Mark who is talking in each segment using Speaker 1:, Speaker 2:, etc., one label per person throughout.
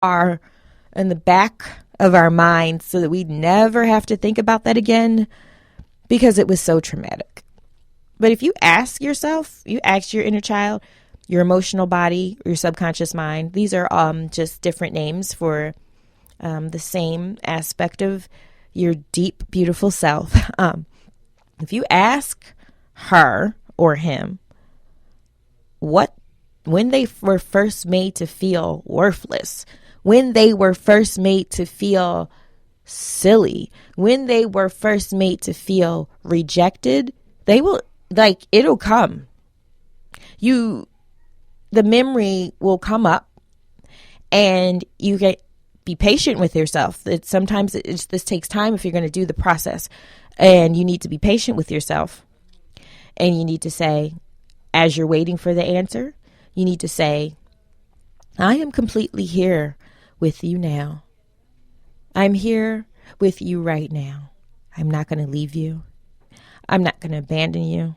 Speaker 1: are in the back of our minds so that we never have to think about that again because it was so traumatic. But if you ask yourself, you ask your inner child, your emotional body, your subconscious mind, these are just different names for the same aspect of your deep, beautiful self. If you ask her or him when they were first made to feel worthless, when they were first made to feel silly, when they were first made to feel rejected, they will, it'll come. The memory will come up, and you be patient with yourself. Sometimes this takes time if you're going to do the process, and you need to be patient with yourself. And you need to say, as you're waiting for the answer, you need to say, I am completely here with you now. I'm here with you right now. I'm not going to leave you. I'm not going to abandon you.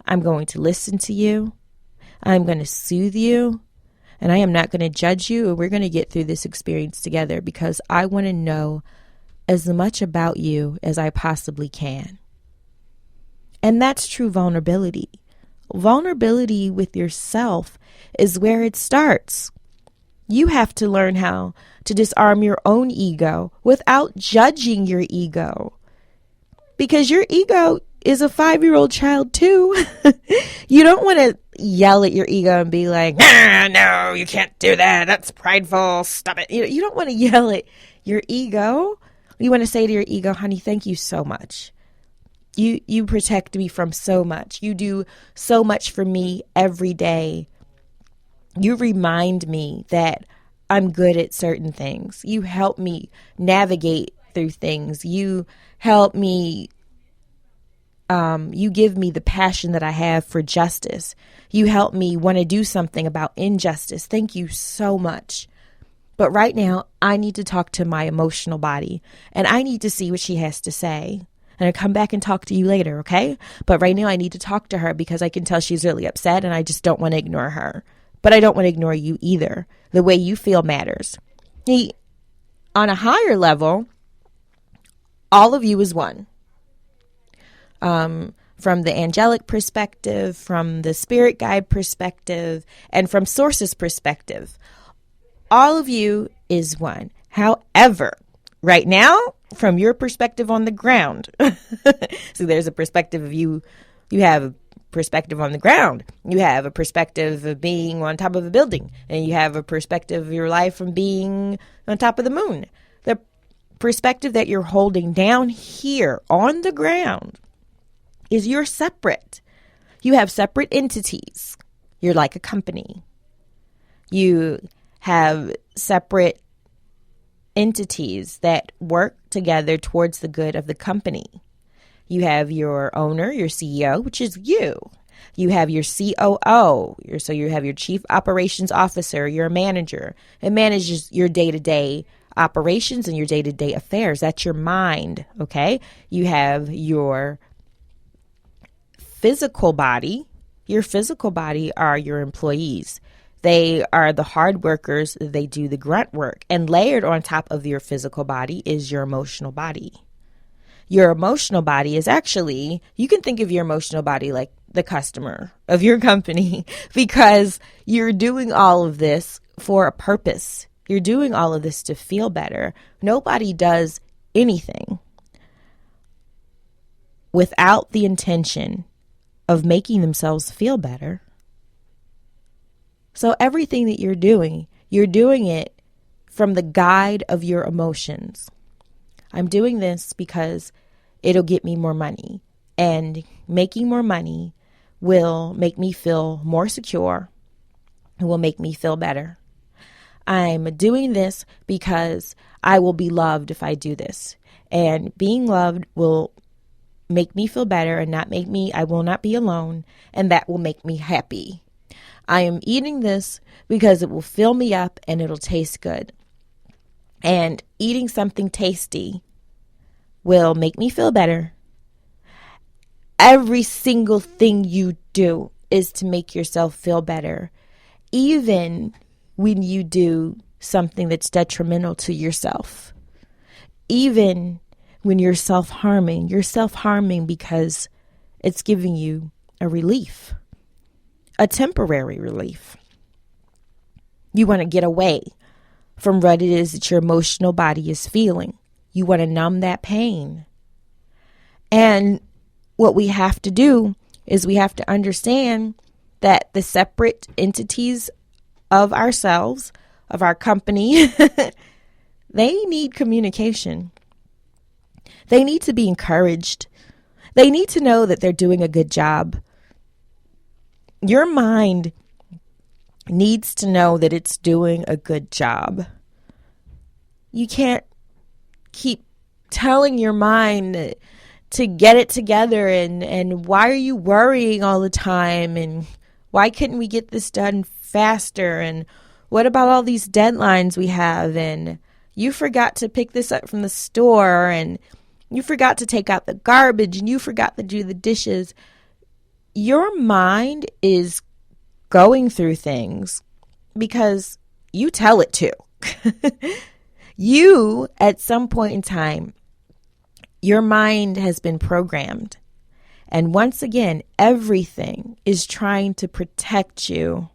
Speaker 1: I'm going to listen to you. I'm going to soothe you. And I am not going to judge you. And we're going to get through this experience together because I want to know as much about you as I possibly can. And that's true vulnerability. Vulnerability with yourself is where it starts. You have to learn how to disarm your own ego without judging your ego. Because your ego is a 5-year-old child too. You don't want to yell at your ego and be like, no, you can't do that. That's prideful. Stop it. You don't want to yell at your ego. You want to say to your ego, honey, thank you so much. You protect me from so much. You do so much for me every day. You remind me that I'm good at certain things. You help me navigate through things. You help me, you give me the passion that I have for justice. You help me want to do something about injustice. Thank you so much. But right now, I need to talk to my emotional body, and I need to see what she has to say. And I'll come back and talk to you later, okay? But right now, I need to talk to her because I can tell she's really upset, and I just don't want to ignore her. But I don't want to ignore you either. The way you feel matters. On a higher level, all of you is one. From the angelic perspective, from the spirit guide perspective, and from source's perspective, all of you is one. However, right now, from your perspective on the ground, so there's a perspective of you have a perspective on the ground. You have a perspective of being on top of a building, and you have a perspective of your life from being on top of the moon. The perspective that you're holding down here on the ground is you're separate. You have separate entities. You're like a company. You have separate entities that work together towards the good of the company. You have your owner, your CEO, which is you. You have your COO, so you have your Chief Operations Officer, your manager. It manages your day-to-day operations and your day-to-day affairs. That's your mind, okay? You have your physical body. Your physical body are your employees. They are the hard workers. They do the grunt work. And layered on top of your physical body is your emotional body. Your emotional body is actually, you can think of your emotional body like the customer of your company because you're doing all of this for a purpose. You're doing all of this to feel better. Nobody does anything without the intention of making themselves feel better. So everything that you're doing it from the guide of your emotions. I'm doing this because it'll get me more money, and making more money will make me feel more secure. It will make me feel better. I'm doing this because I will be loved if I do this, and being loved will make me feel better and I will not be alone, and that will make me happy. I am eating this because it will fill me up and it'll taste good. And eating something tasty will make me feel better. Every single thing you do is to make yourself feel better. Even when you do something that's detrimental to yourself. Even when you're self-harming because it's giving you a relief, a temporary relief. You want to get away from what it is that your emotional body is feeling. You want to numb that pain. And what we have to do is we have to understand that the separate entities of ourselves, of our company, they need communication. They need to be encouraged. They need to know that they're doing a good job. Your mind needs to know that it's doing a good job. You can't keep telling your mind to get it together and why are you worrying all the time and why couldn't we get this done faster and what about all these deadlines we have and you forgot to pick this up from the store and you forgot to take out the garbage and you forgot to do the dishes. Your mind is going through things because you tell it to. You, at some point in time, your mind has been programmed. And once again, everything is trying to protect you.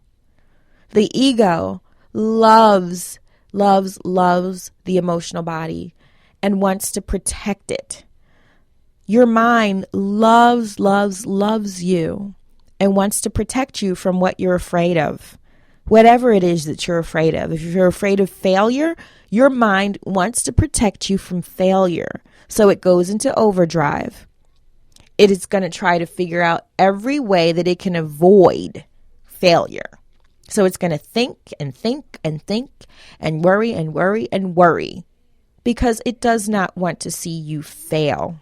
Speaker 1: The ego loves the emotional body and wants to protect it. Your mind loves you and wants to protect you from what you're afraid of. Whatever it is that you're afraid of. If you're afraid of failure, your mind wants to protect you from failure. So it goes into overdrive. It is going to try to figure out every way that it can avoid failure. So it's going to think and think and think and worry and worry and worry because it does not want to see you fail.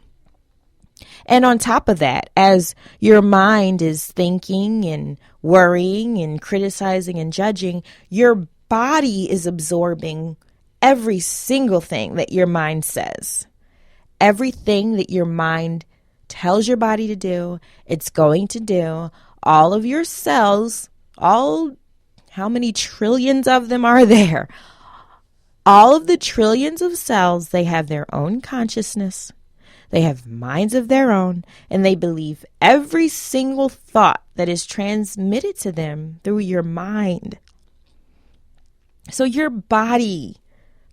Speaker 1: And on top of that, as your mind is thinking and worrying and criticizing and judging, your body is absorbing every single thing that your mind says. Everything that your mind tells your body to do, it's going to do. All of your cells, how many trillions of them are there? All of the trillions of cells, they have their own consciousness. They have minds of their own, and they believe every single thought that is transmitted to them through your mind. So your body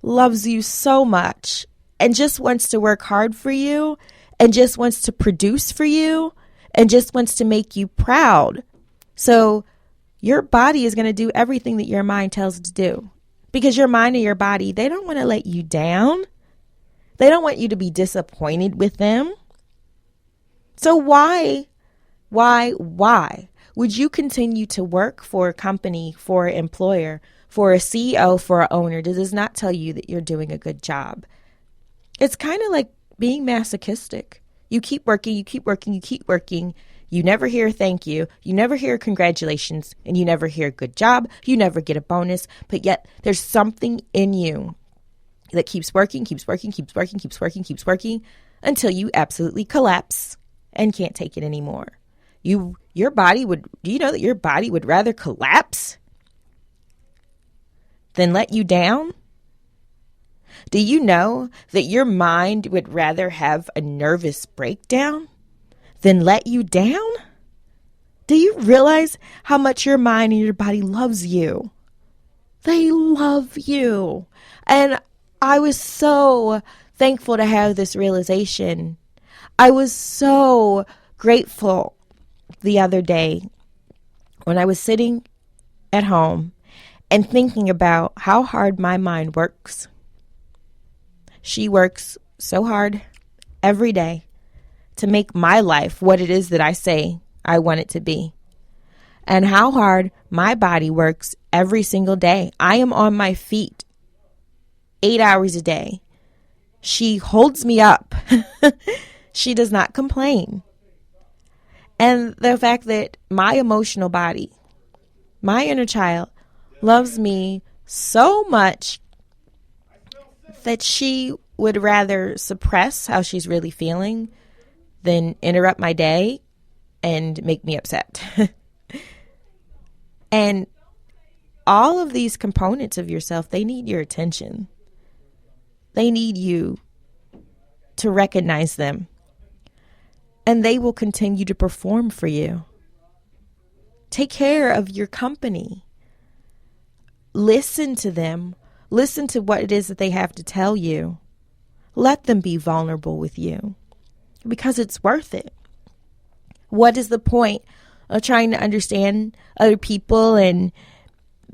Speaker 1: loves you so much and just wants to work hard for you and just wants to produce for you and just wants to make you proud. So your body is going to do everything that your mind tells it to do because your mind and your body, they don't want to let you down. They don't want you to be disappointed with them. So why would you continue to work for a company, for an employer, for a CEO, for an owner that does not tell you that you're doing a good job? It's kind of like being masochistic. You keep working, you keep working, you keep working. You never hear thank you. You never hear congratulations, and you never hear good job. You never get a bonus, but yet there's something in you that keeps working until you absolutely collapse and can't take it anymore. Do you know that your body would rather collapse than let you down? Do you know that your mind would rather have a nervous breakdown than let you down? Do you realize how much your mind and your body loves you? They love you. And I was so thankful to have this realization. I was so grateful the other day when I was sitting at home and thinking about how hard my mind works. She works so hard every day to make my life what it is that I say I want it to be. And how hard my body works every single day. I am on my feet 8 hours a day. She holds me up. She does not complain. And the fact that my emotional body, my inner child, loves me so much that she would rather suppress how she's really feeling than interrupt my day and make me upset. And all of these components of yourself, they need your attention. They need you to recognize them. And they will continue to perform for you. Take care of your company. Listen to them. Listen to what it is that they have to tell you. Let them be vulnerable with you because it's worth it. What is the point of trying to understand other people and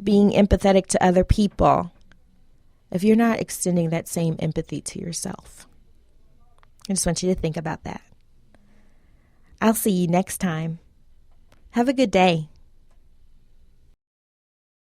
Speaker 1: being empathetic to other people if you're not extending that same empathy to yourself? I just want you to think about that. I'll see you next time. Have a good day.